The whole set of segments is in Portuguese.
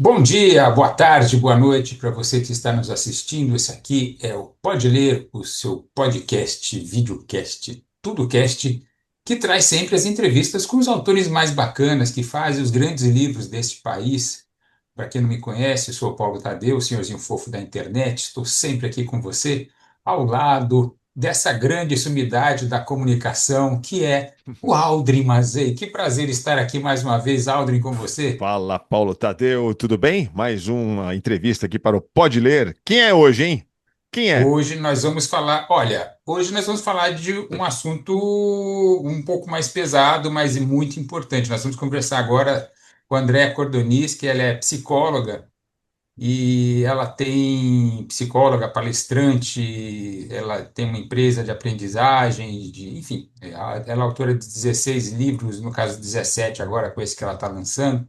Bom dia, boa tarde, boa noite para você que está nos assistindo. Esse aqui é o Pode Ler, o seu podcast, videocast, tudocast, que traz sempre as entrevistas com os autores mais bacanas, que fazem os grandes livros deste país. Para quem não me conhece, eu sou o Paulo Tadeu, o senhorzinho fofo da internet. Estou sempre aqui com você, ao lado dessa grande sumidade da comunicação, que é o Aldrin Mazei. Que prazer estar aqui mais uma vez, Aldrin, com você. Fala, Paulo Tadeu, tudo bem? Mais uma entrevista aqui para o Pode Ler. Quem é hoje, hein? Quem é? Hoje nós vamos falar de um assunto um pouco mais pesado, mas muito importante. Nós vamos conversar agora com a Andréa Cordoniz, que ela é psicóloga e ela tem psicóloga, palestrante, ela tem uma empresa de aprendizagem, enfim, ela é autora de 16 livros, no caso 17 agora com esse que ela está lançando.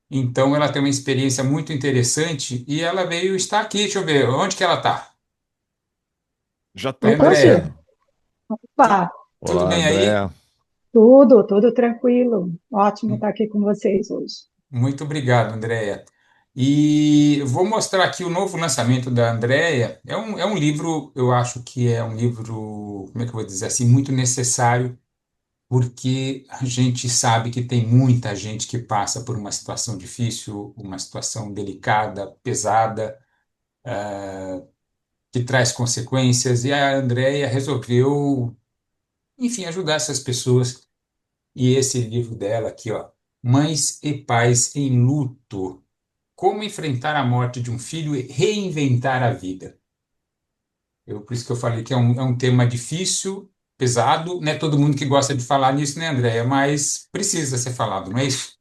Então ela tem uma experiência muito interessante e ela veio estar aqui. Deixa eu ver, onde que ela está? Já Oi, estou Estou aqui. Andréa. Tu- Opa, Tudo Olá, bem aí? André. tudo tranquilo. Ótimo estar aqui com vocês hoje. Muito obrigado, Andréia. E eu vou mostrar aqui o novo lançamento da Andréia. É um livro, eu acho que é um livro, como é que eu vou dizer assim, muito necessário, porque a gente sabe que tem muita gente que passa por uma situação difícil, uma situação delicada, pesada, que traz consequências, e a Andréia resolveu, enfim, ajudar essas pessoas. E esse livro dela aqui, ó, Mães e Pais em Luto. Como enfrentar a morte de um filho e reinventar a vida. Por isso que eu falei que é um tema difícil, pesado, não é todo mundo que gosta de falar nisso, né, Andréia? Mas precisa ser falado, não é isso?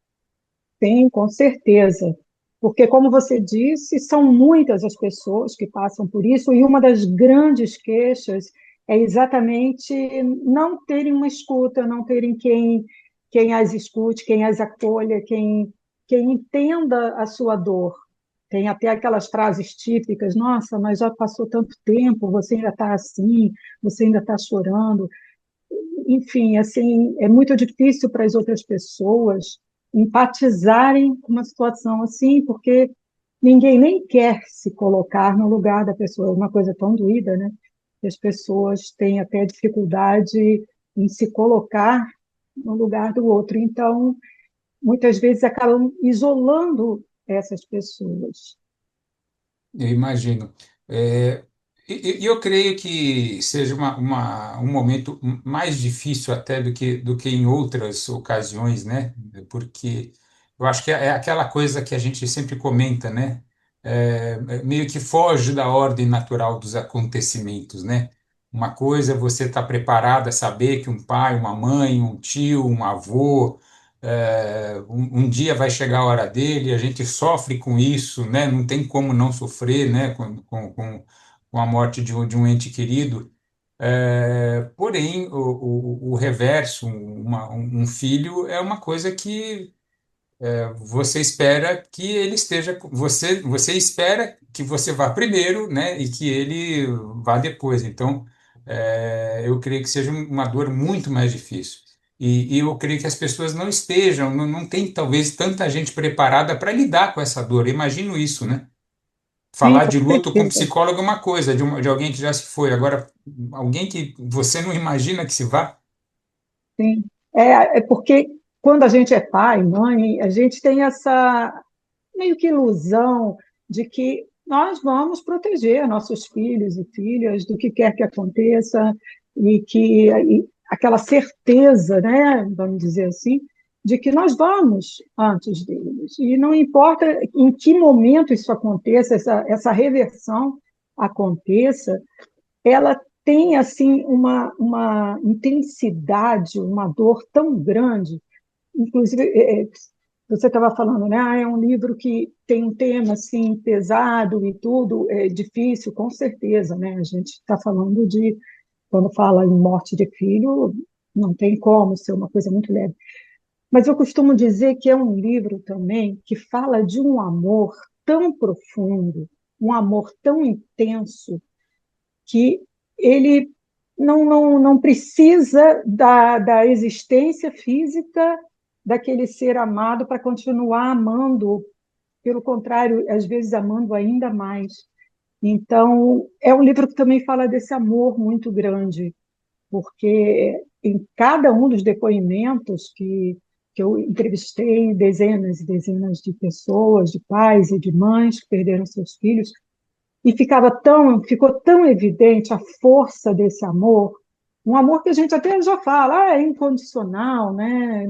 Sim, com certeza. Porque, como você disse, são muitas as pessoas que passam por isso, e uma das grandes queixas é exatamente não terem uma escuta, não terem quem as escute, quem as acolha, quem entenda a sua dor. Tem até aquelas frases típicas: nossa, mas já passou tanto tempo, você ainda está assim, você ainda está chorando. Enfim, assim, é muito difícil para as outras pessoas empatizarem com uma situação assim, porque ninguém nem quer se colocar no lugar da pessoa. É uma coisa tão doída, né? Que as pessoas têm até dificuldade em se colocar no lugar do outro. Então, muitas vezes acabam isolando essas pessoas. Eu imagino. E eu creio que seja um momento mais difícil até do que em outras ocasiões, né? Porque eu acho que é aquela coisa que a gente sempre comenta, né? Meio que foge da ordem natural dos acontecimentos, né? Uma coisa é você estar preparado a saber que um pai, uma mãe, um tio, um avô, um dia vai chegar a hora dele, a gente sofre com isso, né? Não tem como não sofrer, né? Com a morte de um ente querido. Porém, o reverso, um filho, é uma coisa que você espera que ele esteja. Você espera que você vá primeiro, né? E que ele vá depois. Então, eu creio que seja uma dor muito mais difícil. E eu creio que as pessoas não estejam, não tem talvez tanta gente preparada para lidar com essa dor. Eu imagino isso, né? Sim, Falar com de luto com certeza. psicólogo é uma coisa, de alguém que já se foi. Agora, alguém que você não imagina que se vá. Sim. É porque quando a gente é pai, mãe, a gente tem essa meio que ilusão de que nós vamos proteger nossos filhos e filhas do que quer que aconteça e aquela certeza, né, vamos dizer assim, de que nós vamos antes deles. E não importa em que momento isso aconteça, essa reversão aconteça, ela tem assim uma intensidade, uma dor tão grande. Inclusive, você estava falando, né? É um livro que tem um tema assim pesado e tudo, é difícil, com certeza, né? A gente está falando de, quando fala em morte de filho, não tem como ser uma coisa muito leve. Mas eu costumo dizer que é um livro também que fala de um amor tão profundo, um amor tão intenso, que ele não precisa da existência física daquele ser amado para continuar amando pelo contrário, às vezes amando ainda mais. Então, é um livro que também fala desse amor muito grande, porque em cada um dos depoimentos que eu entrevistei dezenas e dezenas de pessoas, de pais e de mães que perderam seus filhos, e ficou tão evidente a força desse amor, um amor que a gente até já fala, é incondicional, né?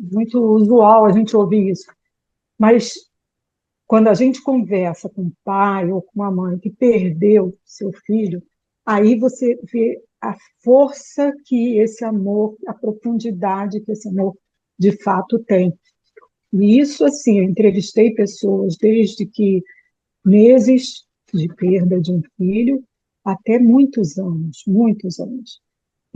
Muito usual a gente ouvir isso. Mas quando a gente conversa com um pai ou com uma mãe que perdeu seu filho, aí você vê a força que esse amor, a profundidade que esse amor de fato tem. E isso, assim, eu entrevistei pessoas desde que meses de perda de um filho até muitos anos, muitos anos.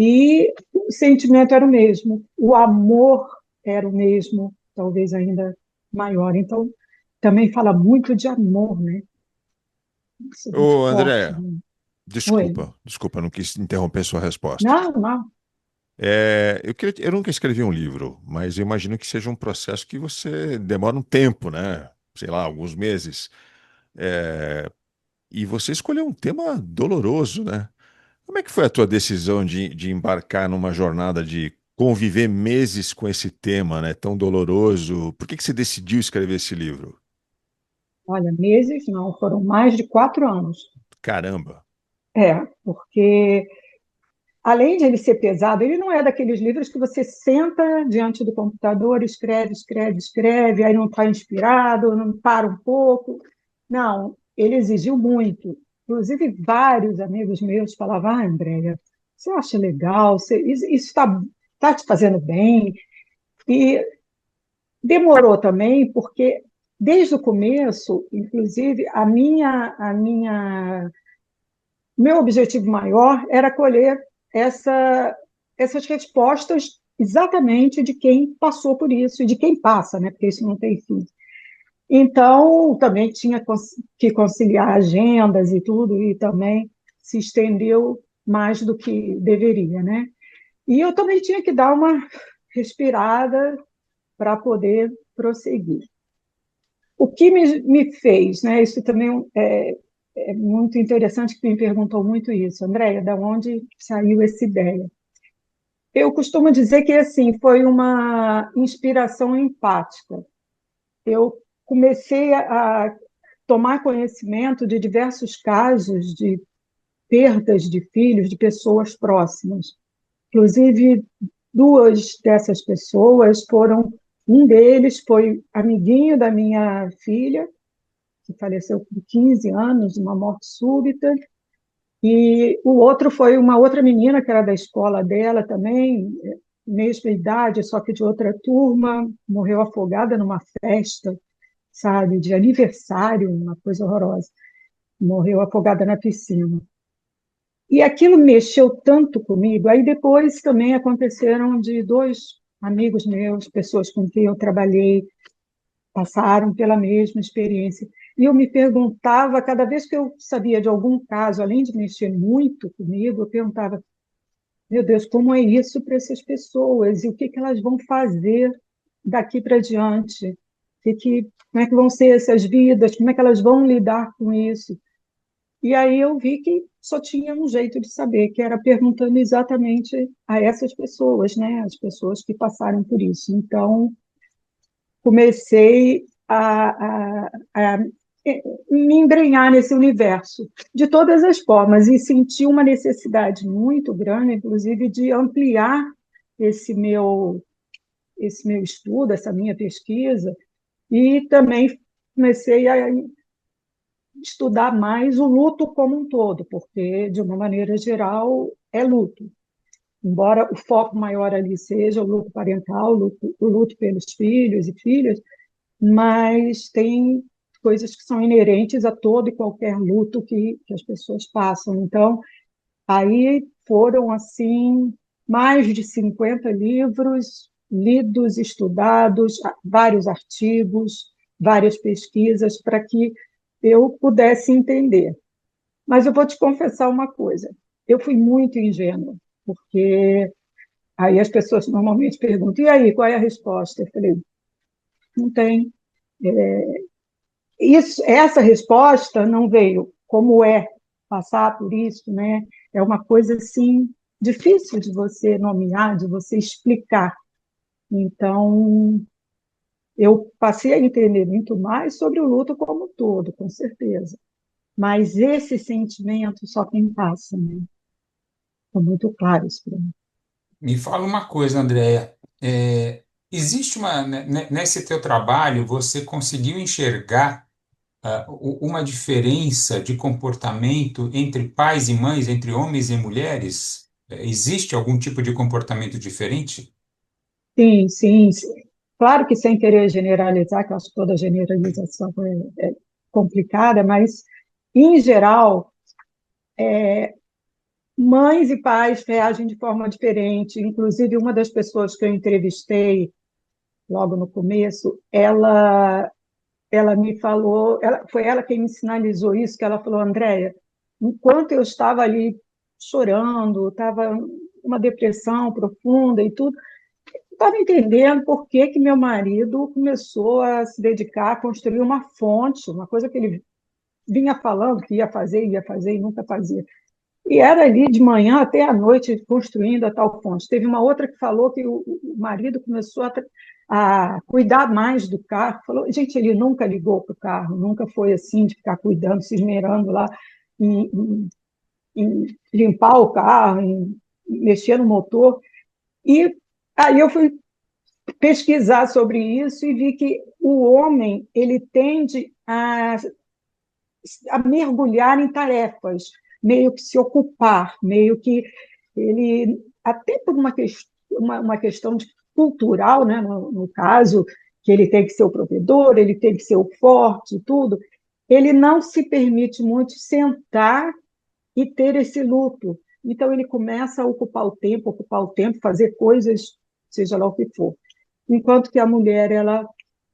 E o sentimento era o mesmo, o amor era o mesmo, talvez ainda maior. Então, também fala muito de amor, né? Isso é muito Ô, forte, André, né? Oi. desculpa, não quis interromper sua resposta. Não, não. Eu nunca escrevi um livro, mas eu imagino que seja um processo que você demora um tempo, né? Sei lá, alguns meses. É, e você escolheu um tema doloroso, né? Como é que foi a tua decisão de embarcar numa jornada de conviver meses com esse tema, né? Tão doloroso? Por que você decidiu escrever esse livro? Olha, meses não, foram mais de 4 anos. Caramba! Porque além de ele ser pesado, ele não é daqueles livros que você senta diante do computador, escreve, escreve, escreve, aí não está inspirado, não para um pouco. Não, ele exigiu muito. Inclusive, vários amigos meus falavam: Andréia, você acha legal? Isso está te fazendo bem? E demorou também, porque desde o começo, inclusive, meu objetivo maior era colher essa, essas respostas exatamente de quem passou por isso e de quem passa, né? Porque isso não tem fim. Então, também tinha que conciliar agendas e tudo, e também se estendeu mais do que deveria, né? E eu também tinha que dar uma respirada para poder prosseguir. O que me fez, né? Isso também é muito interessante que me perguntou muito isso, Andréia, da onde saiu essa ideia? Eu costumo dizer que assim foi uma inspiração empática. Eu comecei a tomar conhecimento de diversos casos de perdas de filhos de pessoas próximas. Inclusive, duas dessas pessoas foram. Um deles foi amiguinho da minha filha, que faleceu com 15 anos, uma morte súbita, e o outro foi uma outra menina que era da escola dela também, mesma idade, só que de outra turma, morreu afogada numa festa, sabe, de aniversário, uma coisa horrorosa. Morreu afogada na piscina. E aquilo mexeu tanto comigo. Aí depois também aconteceram de dois amigos meus, pessoas com quem eu trabalhei, passaram pela mesma experiência. E eu me perguntava, cada vez que eu sabia de algum caso, além de mexer muito comigo, eu perguntava, meu Deus, como é isso para essas pessoas? E o que elas vão fazer daqui para diante? Como é que vão ser essas vidas? Como é que elas vão lidar com isso? E aí eu vi que só tinha um jeito de saber, que era perguntando exatamente a essas pessoas, né? As pessoas que passaram por isso. Então, comecei a me embrenhar nesse universo de todas as formas e senti uma necessidade muito grande, inclusive, de ampliar esse meu, esse meu estudo, essa minha pesquisa, e também comecei a estudar mais o luto como um todo, porque, de uma maneira geral, é luto. Embora o foco maior ali seja o luto parental, o luto pelos filhos e filhas, mas tem coisas que são inerentes a todo e qualquer luto que as pessoas passam. Então, aí foram, assim, mais de 50 livros lidos, estudados, vários artigos, várias pesquisas, para que eu pudesse entender. Mas eu vou te confessar uma coisa, eu fui muito ingênua, porque aí as pessoas normalmente perguntam, e aí, qual é a resposta? Eu falei, não tem. essa resposta não veio. Como é passar por isso, né? É uma coisa assim difícil de você nomear, de você explicar. Então, eu passei a entender muito mais sobre o luto como um todo, com certeza. Mas esse sentimento só quem passa, né? Ficou muito claro isso para mim. Me fala uma coisa, Andréia. Existe nesse teu trabalho, você conseguiu enxergar uma diferença de comportamento entre pais e mães, entre homens e mulheres? Existe algum tipo de comportamento diferente? Sim, sim, sim. Claro que sem querer generalizar, que eu acho que toda generalização é complicada, mas, em geral, mães e pais reagem de forma diferente. Inclusive, uma das pessoas que eu entrevistei logo no começo, ela me falou, foi ela quem me sinalizou isso, que ela falou, Andréia, enquanto eu estava ali chorando, estava uma depressão profunda e tudo, estava entendendo por que que meu marido começou a se dedicar a construir uma fonte, uma coisa que ele vinha falando que ia fazer e nunca fazia. E era ali de manhã até à noite construindo a tal fonte. Teve uma outra que falou que o marido começou a cuidar mais do carro. Falou, gente, ele nunca ligou para o carro, nunca foi assim de ficar cuidando, se esmerando lá em, em limpar o carro, em mexer no motor. E aí eu fui pesquisar sobre isso e vi que o homem ele tende a mergulhar em tarefas, meio que se ocupar, meio que ele, até por uma questão cultural, né, no caso, que ele tem que ser o provedor, ele tem que ser o forte e tudo, ele não se permite muito sentar e ter esse luto. Então, ele começa a ocupar o tempo, fazer coisas, seja lá o que for. Enquanto que a mulher, ela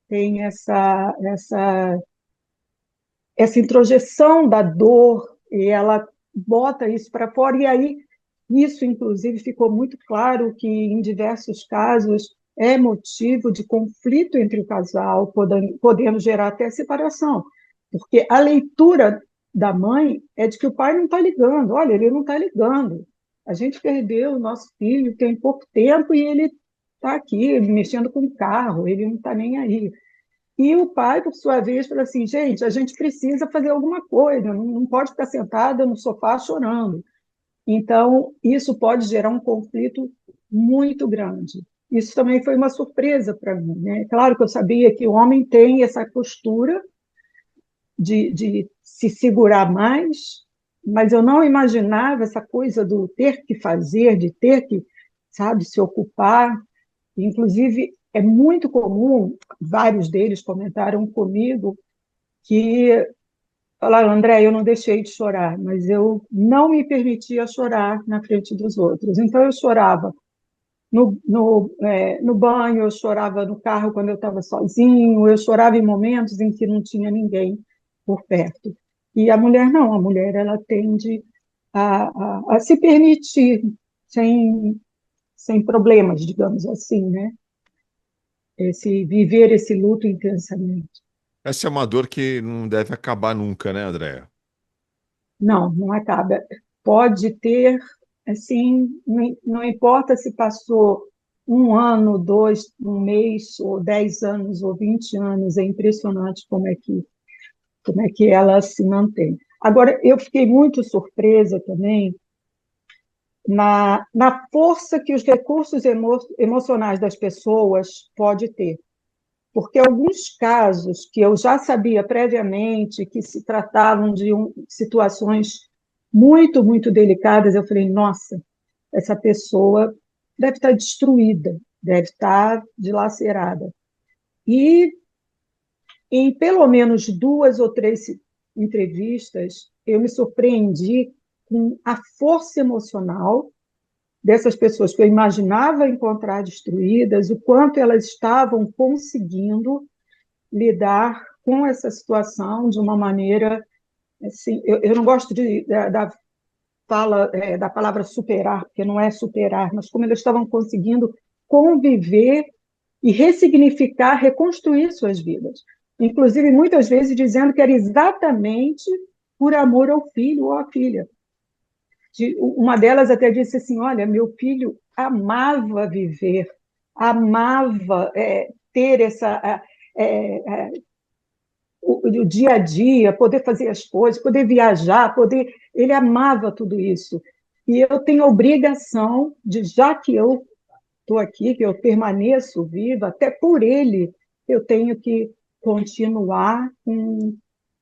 tem essa introjeção da dor e ela bota isso para fora. E aí, isso, inclusive, ficou muito claro que, em diversos casos, é motivo de conflito entre o casal, podendo gerar até separação. Porque a leitura da mãe é de que o pai não está ligando. Olha, ele não está ligando. A gente perdeu o nosso filho tem pouco tempo e ele está aqui mexendo com o carro, ele não está nem aí. E o pai, por sua vez, falou assim: gente, a gente precisa fazer alguma coisa, não pode ficar sentada no sofá chorando. Então, isso pode gerar um conflito muito grande. Isso também foi uma surpresa para mim, né? Claro que eu sabia que o homem tem essa postura de se segurar mais, mas eu não imaginava essa coisa do ter que fazer, de ter que, sabe, se ocupar. Inclusive, é muito comum, vários deles comentaram comigo, que falaram, André, eu não deixei de chorar, mas eu não me permitia chorar na frente dos outros. Então, eu chorava no banho, eu chorava no carro quando eu estava sozinho, eu chorava em momentos em que não tinha ninguém por perto. E a mulher não, a mulher ela tende a se permitir sem problemas, digamos assim, né? Viver esse luto intensamente. Essa é uma dor que não deve acabar nunca, né, Andréia? Não, não acaba. Pode ter, assim, não importa se passou um ano, dois, um mês, ou 10 anos, ou 20 anos, é impressionante como é que ela se mantém. Agora, eu fiquei muito surpresa também na força que os recursos emocionais das pessoas pode ter. Porque alguns casos que eu já sabia previamente que se tratavam de situações muito, muito delicadas, eu falei, nossa, essa pessoa deve estar destruída, deve estar dilacerada. E em pelo menos duas ou três entrevistas, eu me surpreendi com a força emocional dessas pessoas que eu imaginava encontrar destruídas, o quanto elas estavam conseguindo lidar com essa situação de uma maneira assim, eu não gosto da palavra superar, porque não é superar, mas como eles estavam conseguindo conviver e ressignificar, reconstruir suas vidas. inclusive muitas vezes dizendo que era exatamente por amor ao filho ou à filha. Uma delas até disse assim: olha, meu filho amava viver, amava ter o dia a dia, poder fazer as coisas, poder viajar, poder. Ele amava tudo isso. E eu tenho a obrigação de, já que eu estou aqui, que eu permaneço viva, até por ele, eu tenho que continuar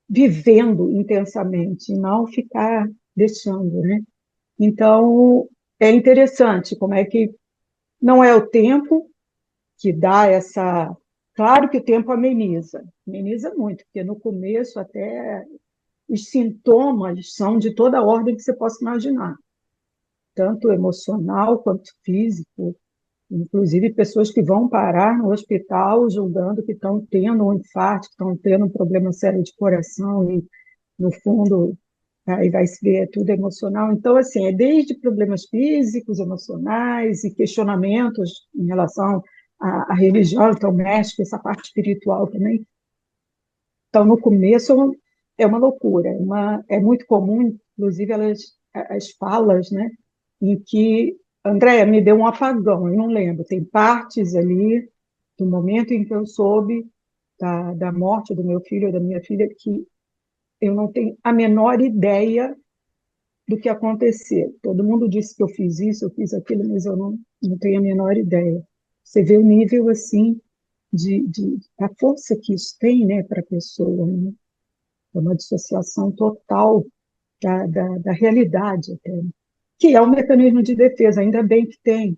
vivendo intensamente, não ficar deixando, né? Então, é interessante como é que não é o tempo que dá essa. Claro que o tempo ameniza muito, porque no começo até os sintomas são de toda a ordem que você possa imaginar, tanto emocional quanto físico, inclusive pessoas que vão parar no hospital julgando que estão tendo um infarto, que estão tendo um problema sério de coração, e no fundo aí vai se ver, é tudo emocional. Então, assim, é desde problemas físicos, emocionais e questionamentos em relação à religião, então mexe com essa parte espiritual também. Então, no começo é uma loucura, é muito comum, inclusive, as falas, né, em que, Andréia, me deu um apagão, eu não lembro, tem partes ali do momento em que eu soube da morte do meu filho ou da minha filha que eu não tenho a menor ideia do que aconteceu. Todo mundo disse que eu fiz isso, eu fiz aquilo, mas eu não tenho a menor ideia. Você vê o nível assim a força que isso tem, né, para a pessoa, né? É uma dissociação total da realidade, até, que é um mecanismo de defesa, ainda bem que tem,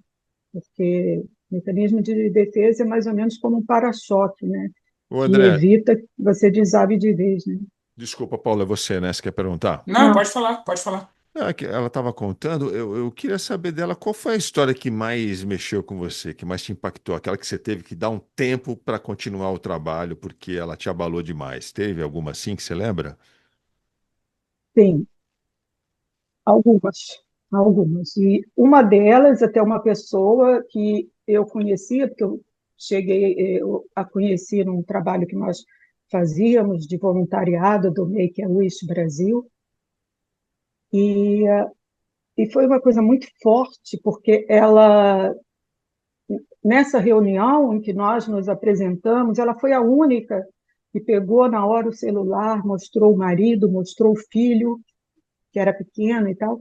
porque o mecanismo de defesa é mais ou menos como um para-choque, né, Ô, que André, evita que você desabe de vez, né? desculpa, Paulo, é você, né? Você quer perguntar? Não, Não, pode falar, pode falar. Ah, ela estava contando, eu queria saber dela qual foi a história que mais mexeu com você, que mais te impactou, aquela que você teve que dar um tempo para continuar o trabalho porque ela te abalou demais. Teve alguma assim que você lembra? tem algumas, algumas. E uma delas, até uma pessoa que eu conhecia, porque eu cheguei a conhecer num trabalho que nós fazíamos de voluntariado do Make-A-Wish Brasil, e, e foi uma coisa muito forte, porque ela, nessa reunião em que nós nos apresentamos, ela foi a única que pegou na hora o celular, mostrou o marido, mostrou o filho, que era pequeno e tal,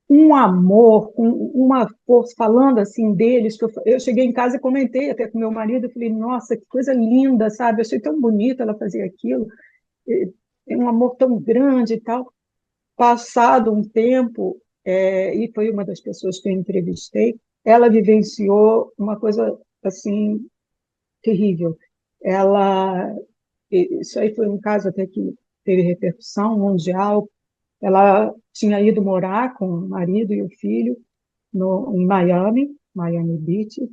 um amor, uma força, falando assim deles, que eu cheguei em casa e comentei até com meu marido, eu falei, nossa, que coisa linda, sabe? Eu achei tão bonito ela fazer aquilo, tem um amor tão grande e tal. Passado um tempo, e foi uma das pessoas que eu entrevistei, ela vivenciou uma coisa assim terrível. Ela, isso aí foi um caso até que teve repercussão mundial. Ela tinha ido morar com o marido e o filho em Miami, Miami Beach,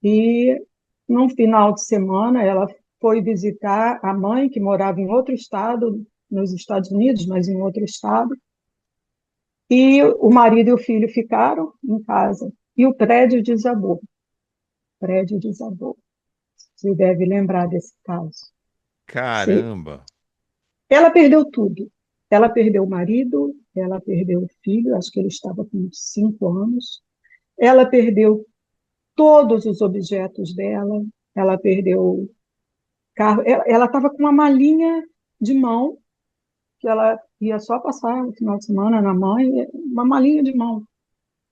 e num final de semana ela foi visitar a mãe que morava em outro estado, nos Estados Unidos, mas em outro estado, e o marido e o filho ficaram em casa e o prédio desabou. O prédio desabou. Você deve lembrar desse caso. Caramba! Ela perdeu tudo. Ela perdeu o marido, ela perdeu o filho, acho que ele estava com 5 anos. Ela perdeu todos os objetos dela, ela perdeu o carro. Ela estava com uma malinha de mão, que ela ia só passar o final de semana na mãe, uma malinha de mão.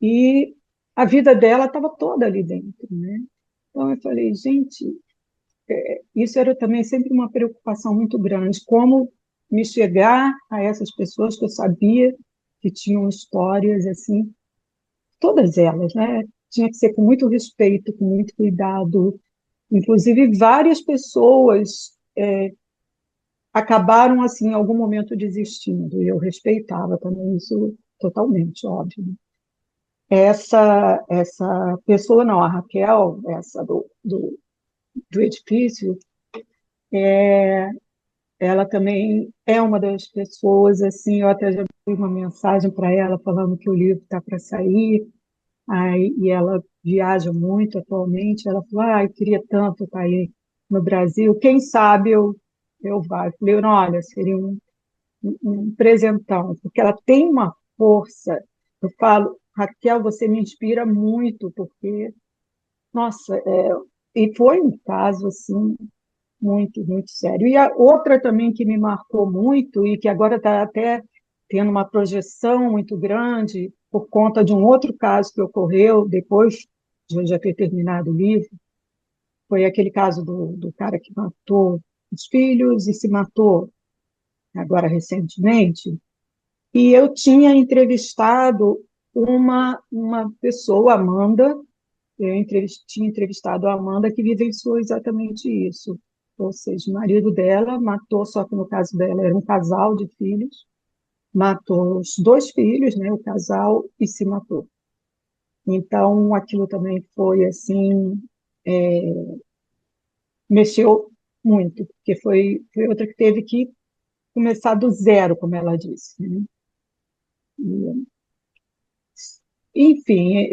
E a vida dela estava toda ali dentro, né? Então eu falei, gente, isso era também sempre uma preocupação muito grande, como me chegar a essas pessoas que eu sabia que tinham histórias assim, todas elas, né? Tinha que ser com muito respeito, com muito cuidado. Inclusive, várias pessoas acabaram, assim, em algum momento desistindo, e eu respeitava também isso totalmente, óbvio. Essa pessoa, não, a Raquel, essa do edifício, ela também é uma das pessoas, assim, eu até já vi uma mensagem para ela falando que o livro está para sair, aí, e ela viaja muito atualmente, ela falou, eu queria tanto estar aí no Brasil, quem sabe eu eu vá. Eu falei, olha, seria um presentão, porque ela tem uma força. Eu falo, Raquel, você me inspira muito, porque, nossa, e foi um caso assim muito, muito sério. E a outra também que me marcou muito e que agora está até tendo uma projeção muito grande por conta de um outro caso que ocorreu depois de eu já ter terminado o livro, foi aquele caso do cara que matou os filhos e se matou agora recentemente. E eu tinha entrevistado uma pessoa, Amanda, tinha entrevistado a Amanda, que vivenciou exatamente isso. Ou seja, o marido dela matou, só que no caso dela era um casal de filhos, matou os dois filhos, né, o casal, e se matou. Então, aquilo também foi assim, mexeu muito, porque foi outra que teve que começar do zero, como ela disse, né? Enfim,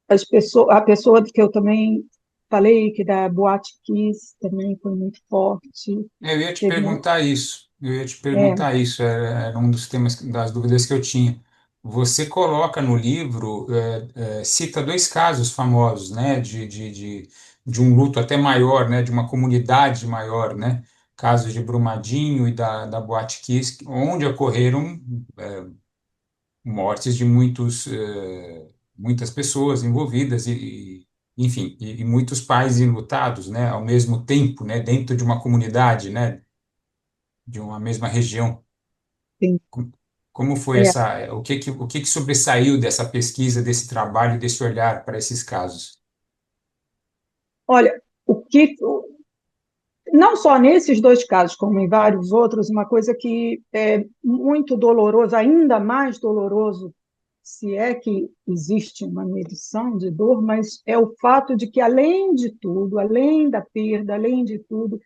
a pessoa que eu também falei, que da Boate Kiss também foi muito forte. Eu ia te Teve uma, perguntar isso. Eu ia te é, perguntar isso. Era um dos temas, das dúvidas que eu tinha. Você coloca no livro, cita dois casos famosos, né, de um luto até maior, né, de uma comunidade maior, né, casos de Brumadinho e da Boate Kiss, onde ocorreram mortes de muitas pessoas envolvidas enfim, e muitos pais enlutados, né, ao mesmo tempo, né, dentro de uma comunidade, né, de uma mesma região. sim, Com- Como foi é. o que que sobressaiu dessa pesquisa, desse trabalho, desse olhar para esses casos? Olha, não só nesses dois casos, como em vários outros, uma coisa que é muito doloroso, ainda mais doloroso, se é que existe uma medição de dor, mas é o fato de que, além de tudo, além da perda, além de tudo,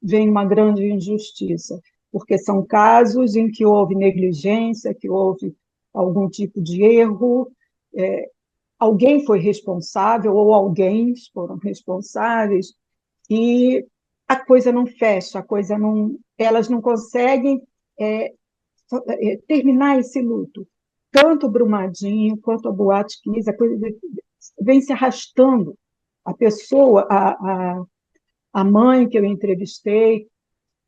vem uma grande injustiça, porque são casos em que houve negligência, que houve algum tipo de erro, alguém foi responsável ou alguém foram responsáveis e a coisa não fecha, a coisa não, elas não conseguem é, terminar esse luto. Tanto o Brumadinho quanto a Boate Kiss, a coisa vem se arrastando. A pessoa, a mãe que eu entrevistei,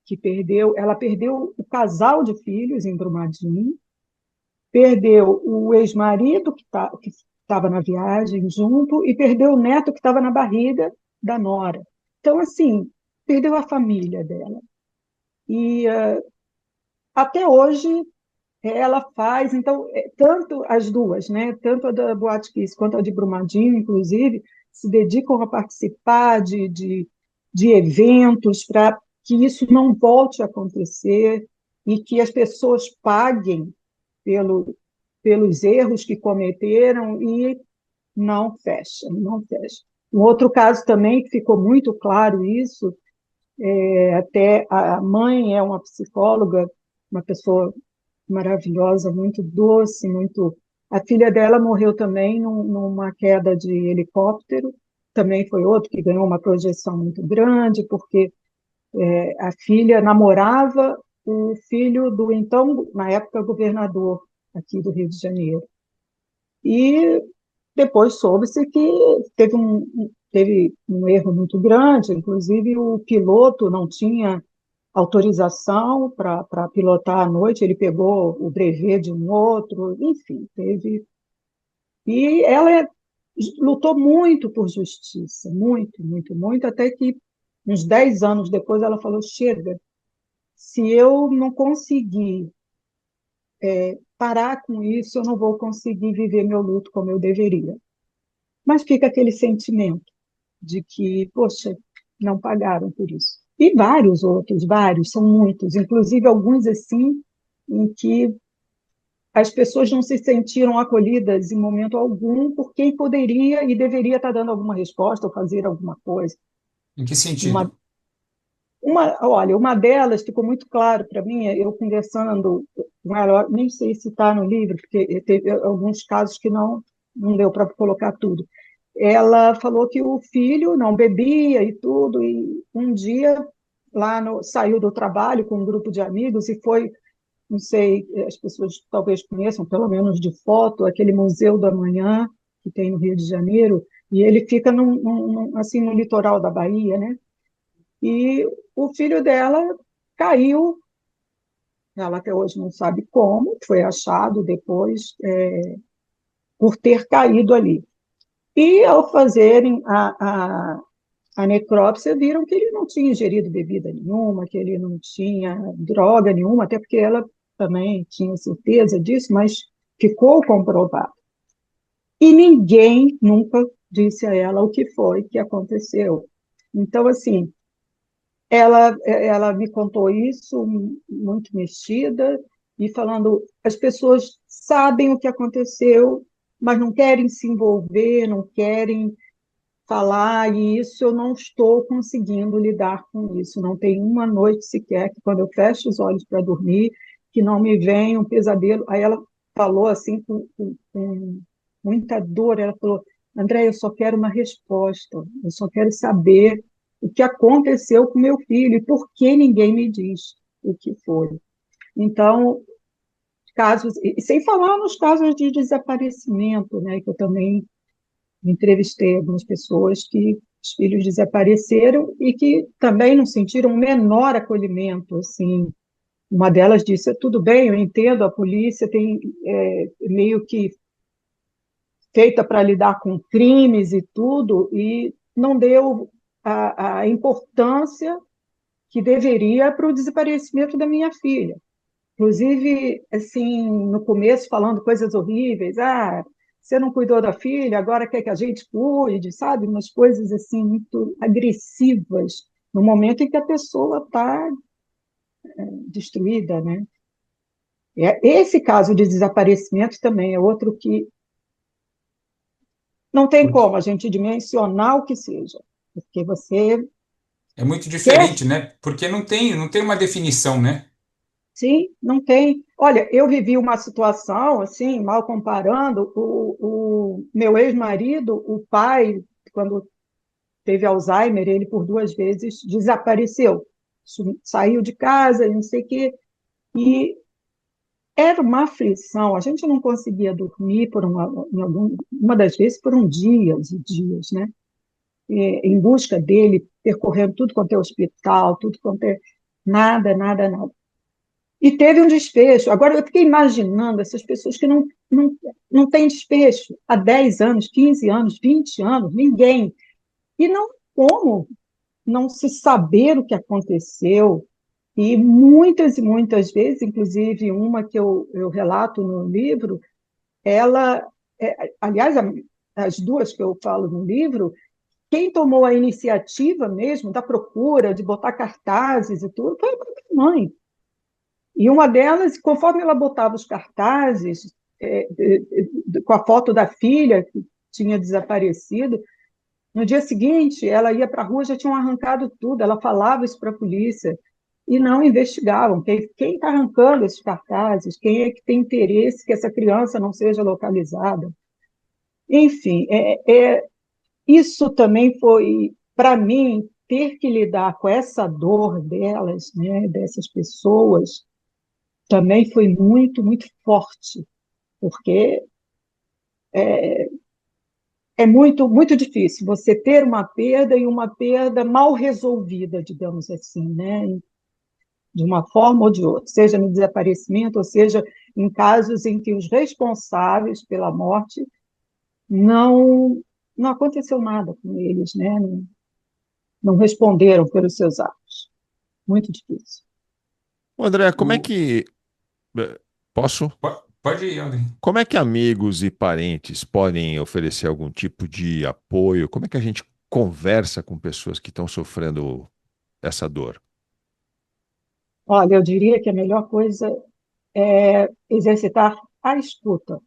que perdeu, ela perdeu o casal de filhos em Brumadinho, perdeu o ex-marido que estava na viagem junto e perdeu o neto que estava na barriga da nora. Então, assim, perdeu a família dela. E até hoje ela faz, então, tanto as duas, né, tanto a da Boate Kiss quanto a de Brumadinho, inclusive, se dedicam a participar de eventos para que isso não volte a acontecer e que as pessoas paguem pelo, pelos erros que cometeram e não fecha, não fecha. Um outro caso também que ficou muito claro isso, até a mãe é uma psicóloga, uma pessoa maravilhosa, muito doce, muito. A filha dela morreu também numa queda de helicóptero, também foi outro que ganhou uma projeção muito grande, porque a filha namorava o filho do então, na época, governador aqui do Rio de Janeiro. E depois soube-se que teve um erro muito grande, inclusive o piloto não tinha autorização para pilotar à noite, ele pegou o brevet de um outro, enfim, teve. E ela lutou muito por justiça, muito, muito, muito, até que uns 10 anos depois ela falou: chega, se eu não conseguir parar com isso, eu não vou conseguir viver meu luto como eu deveria. Mas fica aquele sentimento de que, poxa, não pagaram por isso. E vários outros, vários, são muitos, inclusive alguns assim, em que as pessoas não se sentiram acolhidas em momento algum por quem poderia e deveria estar dando alguma resposta ou fazer alguma coisa. Em que Uma, sentido? olha, uma delas ficou muito claro para mim, eu conversando com ela, nem sei se está no livro, porque teve alguns casos que não deu para colocar tudo. Ela falou que o filho não bebia e tudo, e um dia saiu do trabalho com um grupo de amigos e foi, não sei, as pessoas talvez conheçam, pelo menos de foto, aquele Museu do Amanhã, que tem no Rio de Janeiro, e ele fica assim, no litoral da Bahia, né? E o filho dela caiu, ela até hoje não sabe como, foi achado depois, por ter caído ali. E ao fazerem a necrópsia, viram que ele não tinha ingerido bebida nenhuma, que ele não tinha droga nenhuma, até porque ela também tinha certeza disso, mas ficou comprovado. E ninguém nunca disse a ela o que foi que aconteceu. Então, assim, ela me contou isso muito mexida e falando, as pessoas sabem o que aconteceu, mas não querem se envolver, não querem falar, e isso eu não estou conseguindo lidar com isso. Não tem uma noite sequer que, quando eu fecho os olhos para dormir, que não me vem um pesadelo. Aí ela falou assim, com muita dor, ela falou, André, eu só quero uma resposta, eu só quero saber o que aconteceu com meu filho e por que ninguém me diz o que foi. Então, casos, e sem falar nos casos de desaparecimento, né, que eu também entrevistei algumas pessoas que os filhos desapareceram e que também não sentiram o menor acolhimento, assim. Uma delas disse, tudo bem, eu entendo, a polícia tem meio que feita para lidar com crimes e tudo, e não deu a importância que deveria para o desaparecimento da minha filha. Inclusive, assim, no começo, falando coisas horríveis, você não cuidou da filha, agora quer que a gente cuide, sabe? Umas coisas, assim, muito agressivas, no momento em que a pessoa está destruída, né? Esse caso de desaparecimento também é outro que não tem como a gente dimensionar o que seja, porque você É muito quer. diferente, né? Porque não tem uma definição, né? Sim, não tem. Olha, eu vivi uma situação, assim, mal comparando, o meu ex-marido, o pai, quando teve Alzheimer, ele por 2 vezes desapareceu. Saiu de casa, não sei o quê, e era uma aflição. A gente não conseguia dormir uma das vezes por dias e dias, né? Em busca dele, percorrendo tudo quanto é hospital, tudo quanto é nada, nada, nada. E teve um desfecho. Agora, eu fiquei imaginando essas pessoas que não têm desfecho há 10 anos, 15 anos, 20 anos, ninguém. E não como não se saber o que aconteceu. E muitas vezes, inclusive uma que eu relato no livro, ela, aliás, as duas que eu falo no livro, quem tomou a iniciativa mesmo da procura, de botar cartazes e tudo, foi a própria mãe. E uma delas, conforme ela botava os cartazes, com a foto da filha que tinha desaparecido, no dia seguinte ela ia para a rua, já tinham arrancado tudo, ela falava isso para a polícia, e não investigavam. Quem está arrancando esses cartazes? Quem é que tem interesse que essa criança não seja localizada? Enfim, isso também foi, para mim, ter que lidar com essa dor delas, né, dessas pessoas, também foi muito, muito forte, porque é muito, muito difícil você ter uma perda e uma perda mal resolvida, digamos assim, né? De uma forma ou de outra, seja no desaparecimento, ou seja em casos em que os responsáveis pela morte não, não aconteceu nada com eles, né? Não responderam pelos seus atos. Muito difícil. André, como é O, que. Posso? pode ir, André. Como é que amigos e parentes podem oferecer algum tipo de apoio? Como é que a gente conversa com pessoas que estão sofrendo essa dor? Olha, eu diria que a melhor coisa é exercitar a escuta.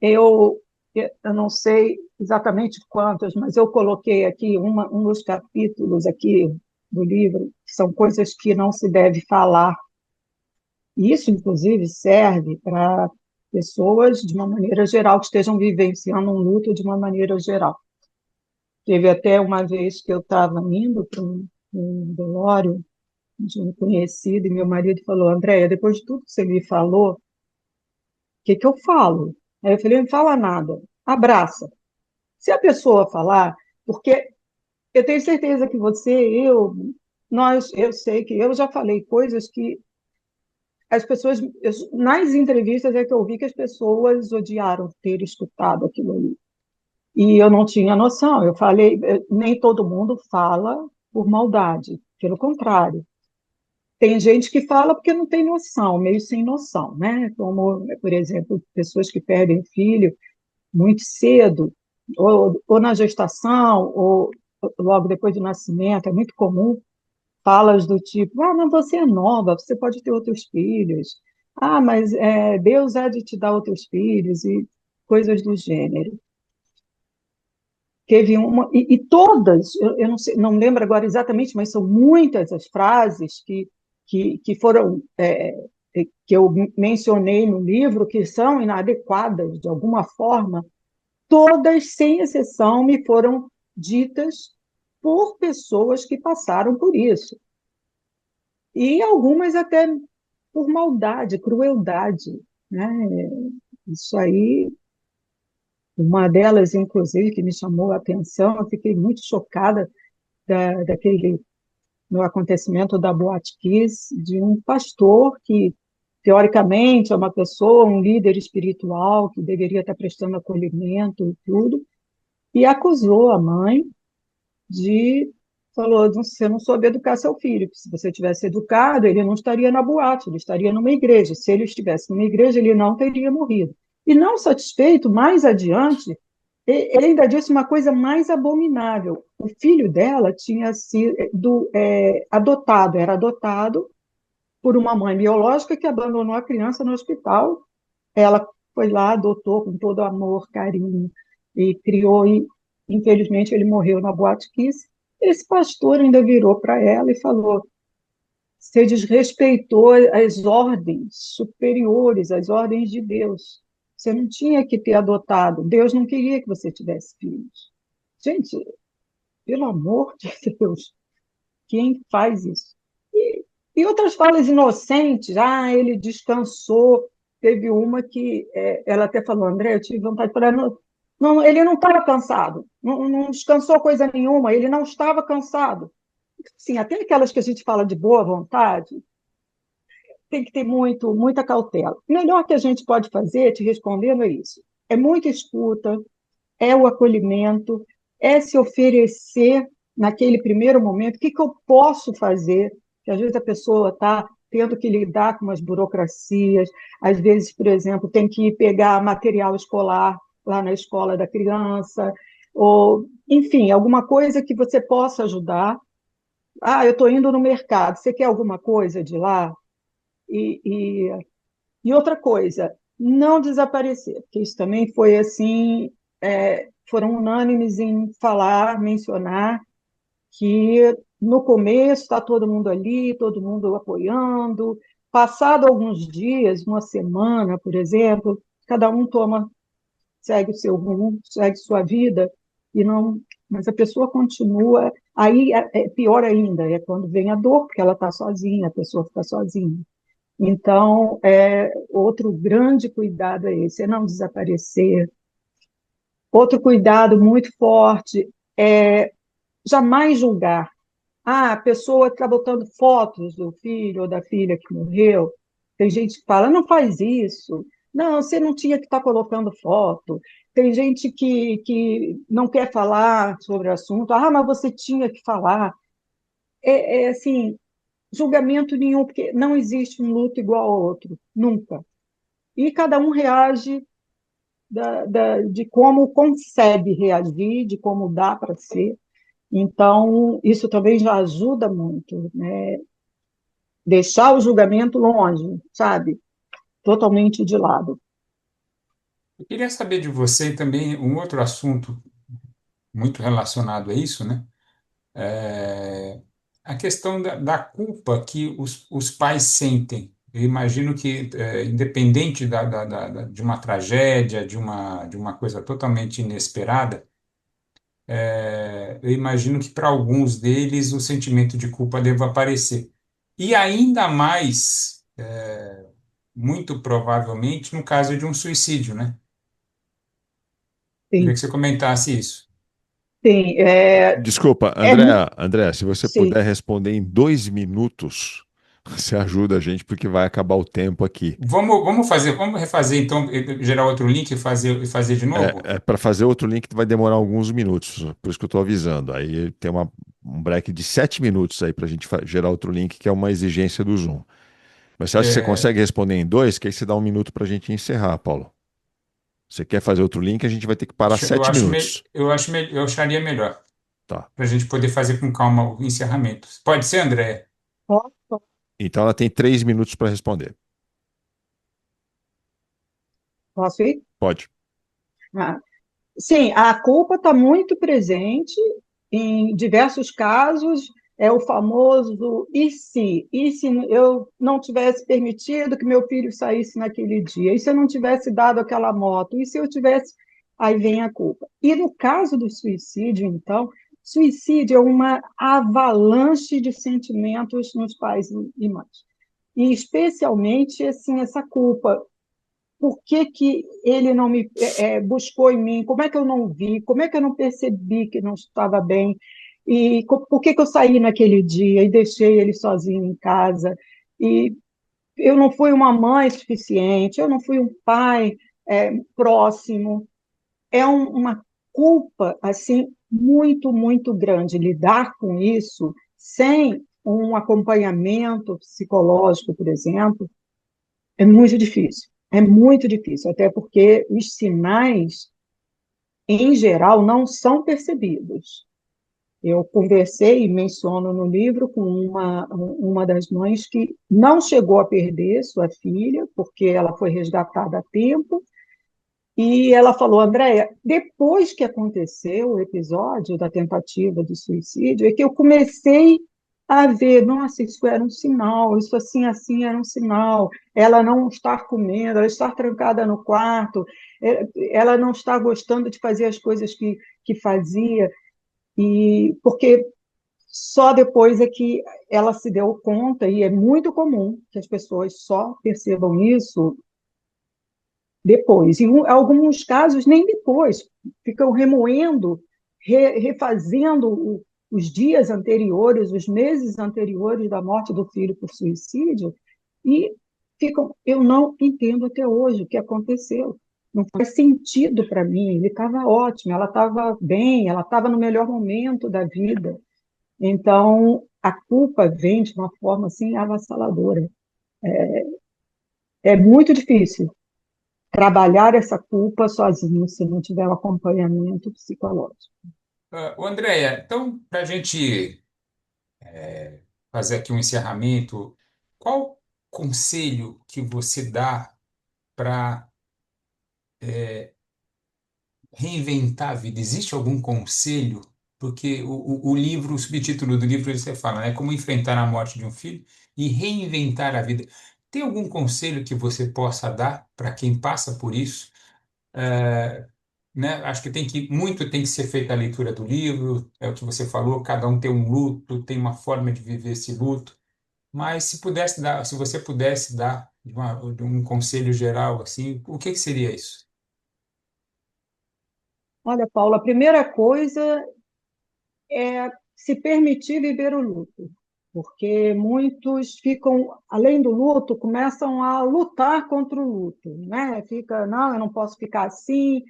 Eu, eu não sei exatamente quantos, mas eu coloquei aqui um dos capítulos aqui do livro, que são coisas que não se deve falar. E isso, inclusive, serve para pessoas, de uma maneira geral, que estejam vivenciando um luto de uma maneira geral. Teve até uma vez que eu estava indo para no velório de um conhecido, e meu marido falou: Andréia, depois de tudo que você me falou, o que que eu falo? Aí eu falei: não fala nada, abraça. Se a pessoa falar, porque eu tenho certeza que você, eu sei que eu já falei coisas que as pessoas, nas entrevistas é que eu vi que as pessoas odiaram ter escutado aquilo ali. E eu não tinha noção. Eu falei, nem todo mundo fala por maldade, pelo contrário. Tem gente que fala porque não tem noção, meio sem noção, né? Como, por exemplo, pessoas que perdem filho muito cedo, ou na gestação, ou logo depois do nascimento, é muito comum falas do tipo: ah, mas você é nova, você pode ter outros filhos. Ah, mas Deus há de te dar outros filhos, e coisas do gênero. Teve uma, e todas, eu não sei, não lembro agora exatamente, mas são muitas as frases que foram, que eu mencionei no livro, que são inadequadas de alguma forma, todas, sem exceção, me foram ditas por pessoas que passaram por isso. E algumas até por maldade, crueldade, né? Isso aí, uma delas, inclusive, que me chamou a atenção, eu fiquei muito chocada daquele no acontecimento da Boate Kiss, de um pastor que, teoricamente, é uma pessoa, um líder espiritual, que deveria estar prestando acolhimento e tudo, e acusou a mãe de. Falou: você não soube educar seu filho, se você tivesse educado, ele não estaria na boate, ele estaria numa igreja. Se ele estivesse numa igreja, ele não teria morrido. E não satisfeito, mais adiante, ele ainda disse uma coisa mais abominável. O filho dela tinha sido adotado, era adotado por uma mãe biológica que abandonou a criança no hospital. Ela foi lá, adotou com todo amor, carinho, e criou, e infelizmente ele morreu na Boate Kiss. Esse pastor ainda virou para ela e falou: você desrespeitou as ordens superiores, as ordens de Deus. Você não tinha que ter adotado. Deus não queria que você tivesse filhos. Gente, pelo amor de Deus, quem faz isso? E outras falas inocentes, ah, ele descansou. Teve uma que ela até falou: André, eu tive vontade de falar, não, não, ele não estava cansado, não, não descansou coisa nenhuma, ele não estava cansado. Sim, até aquelas que a gente fala de boa vontade, tem que ter muita cautela. O melhor que a gente pode fazer, te respondendo, é isso: é muita escuta, é o acolhimento, é se oferecer naquele primeiro momento. O que eu posso fazer? Que às vezes a pessoa está tendo que lidar com umas burocracias, às vezes, por exemplo, tem que pegar material escolar lá na escola da criança, ou, enfim, alguma coisa que você possa ajudar. Ah, eu estou indo no mercado, você quer alguma coisa de lá? E, e, e outra coisa, não desaparecer, porque isso também foi assim, foram unânimes em falar, mencionar que no começo está todo mundo ali, todo mundo apoiando. Passado alguns dias, uma semana, por exemplo, cada um segue o seu rumo, segue sua vida, e não, mas a pessoa continua. Aí é pior ainda, é quando vem a dor, porque ela está sozinha, a pessoa fica sozinha. Então, outro grande cuidado é esse, é não desaparecer. Outro cuidado muito forte é jamais julgar. Ah, a pessoa está botando fotos do filho ou da filha que morreu. Tem gente que fala: não faz isso. Não, você não tinha que estar colocando foto. Tem gente que não quer falar sobre o assunto. Ah, mas você tinha que falar. Assim, julgamento nenhum, porque não existe um luto igual ao outro, nunca. E cada um reage de como consegue reagir, de como dá para ser. Então, isso também já ajuda muito, né? Deixar o julgamento longe, sabe? Totalmente de lado. Eu queria saber de você também um outro assunto muito relacionado a isso, né? É, a questão da culpa que os pais sentem. Eu imagino que, independente de uma tragédia, de uma coisa totalmente inesperada, eu imagino que para alguns deles o sentimento de culpa deva aparecer. E ainda mais, muito provavelmente, no caso de um suicídio, né? Queria Sim, que você comentasse isso. sim, Desculpa, é André, se você sim. puder responder em 2 minutos, você ajuda a gente, porque vai acabar o tempo aqui. Vamos refazer então, gerar outro link e fazer de novo? Para fazer outro link vai demorar alguns minutos, por isso que eu estou avisando. Aí tem um break de 7 minutos aí para a gente gerar outro link, que é uma exigência do Zoom. Mas você acha que você É, consegue responder em dois? Que aí você dá 1 minuto para a gente encerrar, Paulo. Você quer fazer outro link, a gente vai ter que parar eu sete acho, minutos. eu acharia melhor, Tá. para a gente poder fazer com calma o encerramento. Pode ser, André? Posso, Então ela tem 3 minutos para responder. posso ir? Pode. Ah, sim, a culpa está muito presente em diversos casos. É o famoso e se eu não tivesse permitido que meu filho saísse naquele dia? E se eu não tivesse dado aquela moto? E se eu tivesse. Aí vem a culpa. E no caso do suicídio, então, suicídio é uma avalanche de sentimentos nos pais e mães. E especialmente assim, essa culpa. Por que que ele não me buscou em mim? Como é que eu não vi? Como é que eu não percebi que não estava bem? E por que que eu saí naquele dia e deixei ele sozinho em casa? E eu não fui uma mãe suficiente, eu não fui um pai próximo. Uma culpa assim muito, muito grande. Lidar com isso sem um acompanhamento psicológico, por exemplo, é muito difícil. É muito difícil, até porque os sinais, em geral, não são percebidos. Eu conversei e menciono no livro com uma das mães que não chegou a perder sua filha, porque ela foi resgatada a tempo, e ela falou, Andréia, depois que aconteceu o episódio da tentativa de suicídio, é que eu comecei a ver, nossa, isso era um sinal, isso assim, assim era um sinal. Ela não estar comendo, ela estar trancada no quarto, ela não estar gostando de fazer as coisas que fazia, e porque só depois é que ela se deu conta, e é muito comum que as pessoas só percebam isso depois. Em alguns casos, nem depois. Ficam remoendo, refazendo os dias anteriores, os meses anteriores da morte do filho por suicídio, e ficam. Eu não entendo até hoje o que aconteceu. Não faz sentido para mim. Ele estava ótimo, ela estava bem, ela estava no melhor momento da vida. Então, a culpa vem de uma forma assim avassaladora. É muito difícil trabalhar essa culpa sozinho, se não tiver um acompanhamento psicológico. Ô, Andréia, então, para a gente fazer aqui um encerramento, qual conselho que você dá para reinventar a vida? Existe algum conselho? Porque o livro, o subtítulo do livro, você fala, né? Como enfrentar a morte de um filho e reinventar a vida. Tem algum conselho que você possa dar para quem passa por isso? É, né? Acho que muito tem que ser feita a leitura do livro, é o que você falou, cada um tem um luto, tem uma forma de viver esse luto. Mas se você pudesse dar de um conselho geral assim, o que que seria isso? Olha, Paula, a primeira coisa é se permitir viver o luto, porque muitos ficam, além do luto, começam a lutar contra o luto, né? Fica, não, eu não posso ficar assim.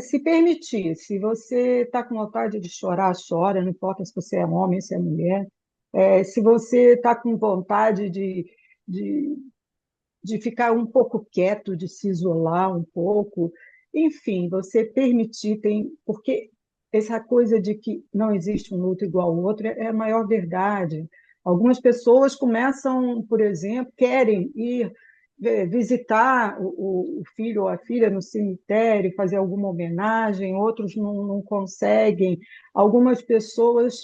Se permitir, se você está com vontade de chorar, chora, não importa se você é homem, se é mulher. Se você está com vontade de de ficar um pouco quieto, de se isolar um pouco, enfim, você permitir, porque essa coisa de que não existe um luto igual ao outro é a maior verdade. Algumas pessoas começam, por exemplo, querem ir visitar o filho ou a filha no cemitério, fazer alguma homenagem, outros não conseguem. Algumas pessoas,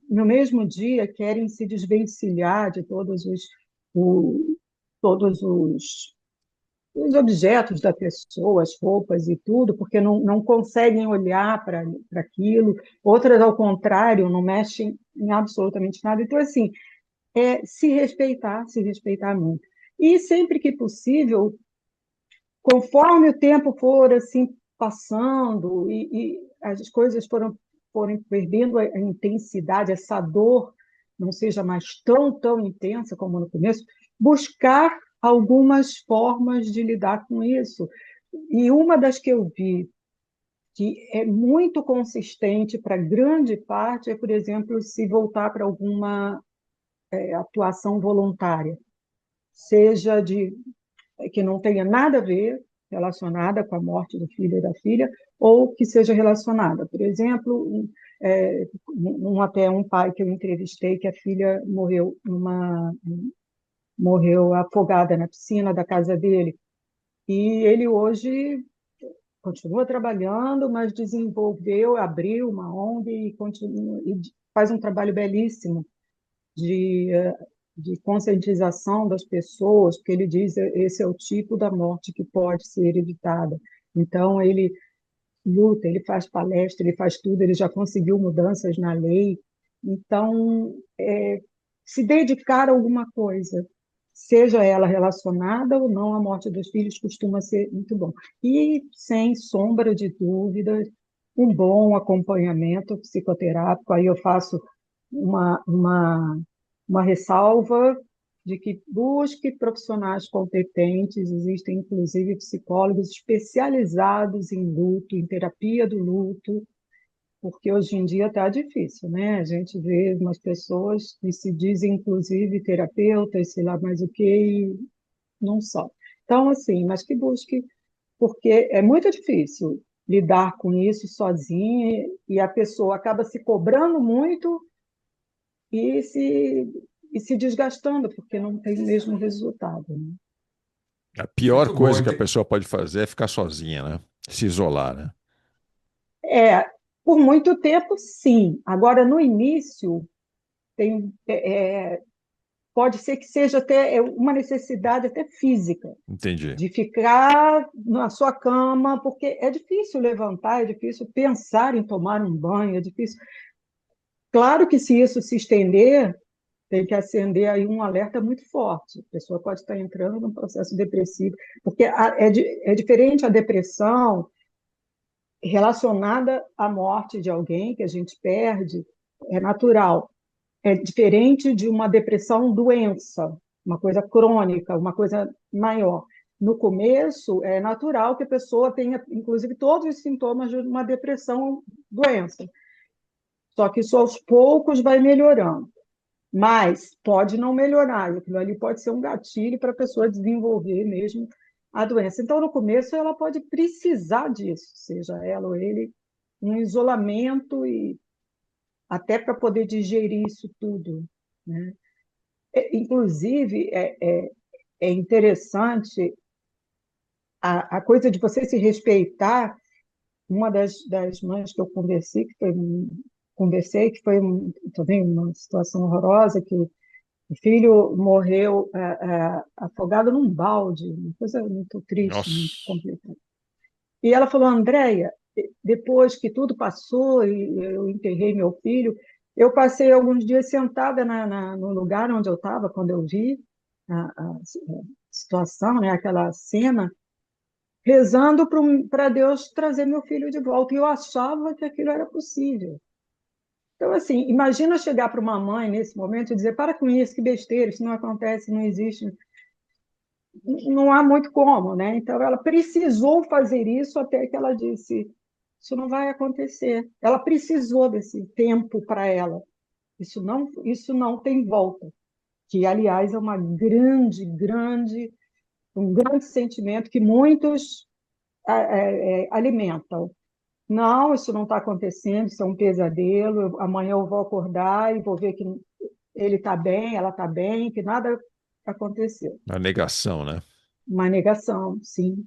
no mesmo dia, querem se desvencilhar de o- todos os os objetos da pessoa, as roupas e tudo, porque não conseguem olhar para aquilo. Outras, ao contrário, não mexem em absolutamente nada. Então, assim, se respeitar muito. E sempre que possível, conforme o tempo for assim passando e as coisas forem perdendo a intensidade, essa dor não seja mais tão intensa como no começo, buscar algumas formas de lidar com isso. E uma das que eu vi que é muito consistente para grande parte é, por exemplo, se voltar para alguma atuação voluntária, seja de que não tenha nada a ver relacionada com a morte do filho ou da filha, ou que seja relacionada. Por exemplo, até um pai que eu entrevistei, que a filha morreu afogada na piscina da casa dele. E ele hoje continua trabalhando, mas desenvolveu, abriu uma ONG e, continua, e faz um trabalho belíssimo de, de conscientização das pessoas, porque ele diz que esse é o tipo da morte que pode ser evitada. Então, ele luta, ele faz palestra, ele faz tudo, ele já conseguiu mudanças na lei. Então, se dedicar a alguma coisa, seja ela relacionada ou não à morte dos filhos, costuma ser muito bom. E, sem sombra de dúvidas, um bom acompanhamento psicoterápico. Aí eu faço uma, uma, uma ressalva de que busque profissionais competentes, existem inclusive psicólogos especializados em luto, em terapia do luto, porque hoje em dia está difícil, né? A gente vê umas pessoas que se dizem, inclusive, terapeutas, sei lá mais o quê, e não são. Então, assim, mas que busque, porque é muito difícil lidar com isso sozinha e a pessoa acaba se cobrando muito e se desgastando, porque não tem o mesmo resultado, né? A pior Muito bom. coisa que a pessoa pode fazer é ficar sozinha, né? Se isolar, né? É, por muito tempo, sim. Agora, no início, tem, pode ser que seja até uma necessidade até física, Entendi. de ficar na sua cama, porque é difícil levantar, é difícil pensar em tomar um banho, é difícil. Claro que se isso se estender, tem que acender aí um alerta muito forte. A pessoa pode estar entrando num processo depressivo, porque é diferente a depressão relacionada à morte de alguém que a gente perde, é natural. É diferente de uma depressão doença, uma coisa crônica, uma coisa maior. No começo, é natural que a pessoa tenha, inclusive, todos os sintomas de uma depressão doença. Só que isso aos poucos vai melhorando. Mas pode não melhorar, aquilo ali pode ser um gatilho para a pessoa desenvolver mesmo a doença. Então, no começo, ela pode precisar disso, seja ela ou ele, um isolamento e até para poder digerir isso tudo, né? Inclusive, é interessante a coisa de você se respeitar. Uma das mães que eu conversei, que foi também uma situação horrorosa, que o filho morreu afogado num balde, uma coisa muito triste, muito Nossa. complicada. E ela falou, Andréia, depois que tudo passou e eu enterrei meu filho, eu passei alguns dias sentada no lugar onde eu estava, quando eu vi a situação, né, aquela cena, rezando para Deus trazer meu filho de volta. E eu achava que aquilo era possível. Então, assim, imagina chegar para uma mãe nesse momento e dizer: para com isso, que besteira, isso não acontece, não existe. Não há muito como, né? Então, ela precisou fazer isso até que ela disse: isso não vai acontecer. Ela precisou desse tempo para ela. Isso não tem volta. Que, aliás, é um grande sentimento que muitos alimentam. Não, isso não está acontecendo, isso é um pesadelo. Amanhã eu vou acordar e vou ver que ele está bem, ela está bem, que nada aconteceu. A negação, né? Uma negação, sim.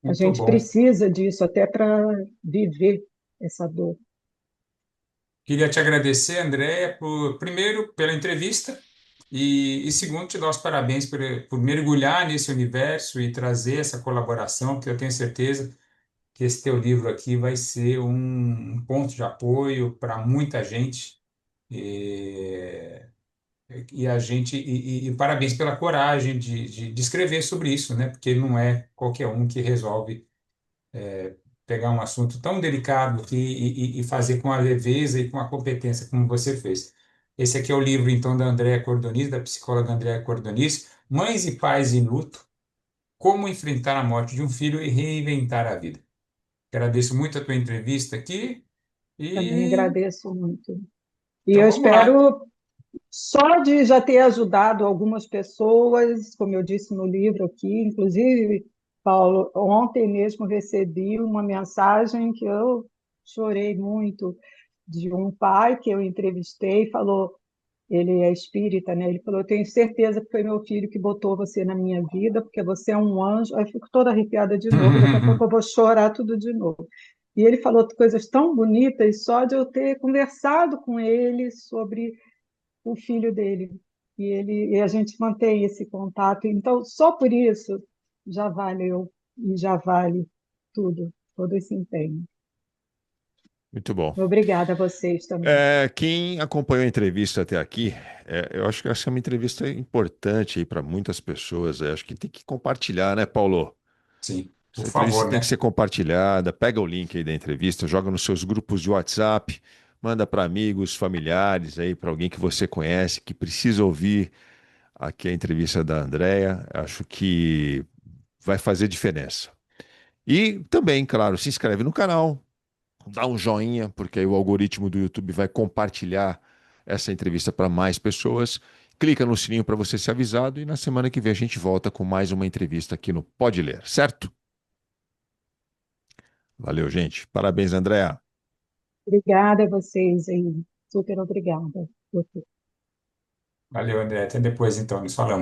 A Muito gente bom. precisa disso até para viver essa dor. Queria te agradecer, Andréia, primeiro pela entrevista E segundo, te dar os parabéns por mergulhar nesse universo e trazer essa colaboração, que eu tenho certeza que esse teu livro aqui vai ser um ponto de apoio para muita gente. E, e a gente e parabéns pela coragem de escrever sobre isso, né? Porque não é qualquer um que resolve pegar um assunto tão delicado e fazer com a leveza e com a competência como você fez. Esse aqui é o livro, então, da Andréa Cordoniz, da psicóloga Andréa Cordoniz, Mães e Pais em Luto, Como Enfrentar a Morte de um Filho e Reinventar a Vida. Agradeço muito a tua entrevista aqui Também e agradeço muito. E então eu vamos lá. espero só de já ter ajudado algumas pessoas, como eu disse no livro aqui, inclusive, Paulo, ontem mesmo recebi uma mensagem que eu chorei muito, de um pai que eu entrevistei, falou, ele é espírita, né? Ele falou, eu tenho certeza que foi meu filho que botou você na minha vida, porque você é um anjo. Aí eu fico toda arrepiada de novo, daqui a pouco eu vou chorar tudo de novo. E ele falou coisas tão bonitas só de eu ter conversado com ele sobre o filho dele. E a gente mantém esse contato. Então, só por isso já valeu e já vale tudo, todo esse empenho. Muito bom. Obrigada a vocês também. Quem acompanhou a entrevista até aqui, eu acho que essa é uma entrevista importante para muitas pessoas. Acho que tem que compartilhar, né, Paulo? Sim, por Essa entrevista favor, tem que né? ser compartilhada. Pega o link aí da entrevista, joga nos seus grupos de WhatsApp, manda para amigos, familiares aí, para alguém que você conhece, que precisa ouvir aqui a entrevista da Andrea. Acho que vai fazer diferença. E também, claro, se inscreve no canal, dá um joinha, porque aí o algoritmo do YouTube vai compartilhar essa entrevista para mais pessoas. Clica no sininho para você ser avisado e na semana que vem a gente volta com mais uma entrevista aqui no Pode Ler, certo? Valeu, gente. Parabéns, Andréa. Obrigada a vocês aí. Super obrigada. Valeu, André. Até depois, então, nos falamos.